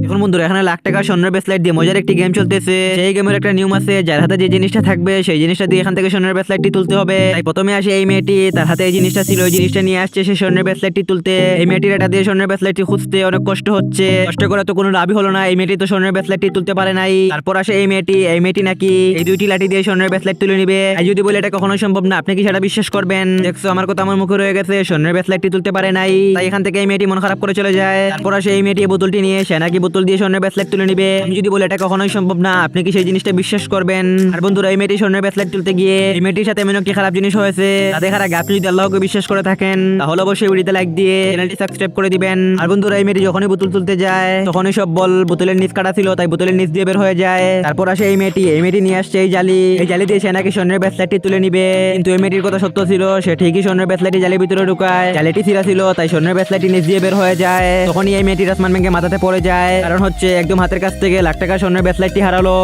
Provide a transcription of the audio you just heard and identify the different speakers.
Speaker 1: এখন বন্ধুরা এখানে লাখ টাকার স্বর্ণের ব্রেসলেট দিয়ে মজার একটি গেম চলতেছে। সেই গেমের একটা নিয়ম আছে, যার হাতে যে জিনিসটা থাকবে সেই জিনিসটা দিয়ে এখান থেকে স্বর্ণের ব্রেসলেটটি তুলতে হবে। তাই প্রথমে আসে এই মেয়েটি, তার হাতে এই জিনিসটা ছিল, ওই জিনিসটা নিয়ে আসছে সে স্বর্ণের ব্রেসলেটটি তুলতে। এই মেয়েটির এটা দিয়ে স্বর্ণের ব্রেসলেটটি খুঁজতে অনেক কষ্ট হচ্ছে, কষ্ট করে তো কোনো লাভই হলো না। এই মেয়েটি তো স্বর্ণের ব্রেসলেটটি তুলতে পারে নাই। তারপর আসে এই মেয়েটি নাকি এই দুইটি লাঠি দিয়ে স্বর্ণের ব্রেসলেট তুলে নিবে। এই যদি বলে এটা কখনোই সম্ভব না, আপনি কি সেটা বিশ্বাস করবেন? দেখছো আমার কথা আমার মুখে রয়ে গেছে, স্বর্ণের ব্রেসলেটটি তুলতে পারে নাই। তাই এখান থেকে এই মেয়েটি মন খারাপ করে চলে যায়। তারপর আসে এই মেয়েটি বোতলটি নিয়ে, সে নাকি বোতল দিয়ে স্বর্ণের ব্রেসলেট তুলে নিবে। আমি যদি বলে এটা কখনোই সম্ভব না, আপনি কি সেই জিনিসটা বিশ্বাস করবেন? আর বন্ধুরা এই মেয়েটি স্বর্ণের ব্রেসলেট তুলতে গিয়ে এই মেয়েটির সাথে এমন একটি খারাপ জিনিস হয়েছে। তাদের খারাপ, আপনি যদি আল্লাহকে বিশ্বাস করে থাকেন তাহলে অবশ্যই ভিডিওতে লাইক দিয়ে চ্যানেলটি সাবস্ক্রাইব করে দিবেন। আর বন্ধুরা এই মেয়েটি যখনই বোতল তুলতে যায় তখনই সব বল বোতলের নিচ কাটা ছিল, তাই বোতলের নিচ দিয়ে বের হয়ে যায়। তারপর আসে এই মেয়েটি নিয়ে আসছে এই জালি দিয়ে সে নাকি স্বর্ণের ব্রেসলেটটি তুলে নিবে। কিন্তু এই মেয়েটির কথা সত্য ছিল, সে ঠিকই স্বর্ণের ব্রেসলেটটি জালির ভিতরে ঢুকায়। জালিটি ছিঁড়া ছিল, তাই স্বর্ণের ব্রেসলেটটি নিচ দিয়ে বের হয়ে যায়। তখনই এই মেয়েটির আসমান ভেঙে মাথাতে পড়ে যায়, কারণ হচ্ছে একদম হাতের কাছ থেকে লাখ টাকা স্বর্ণের ব্রেসলেটটি হারালো।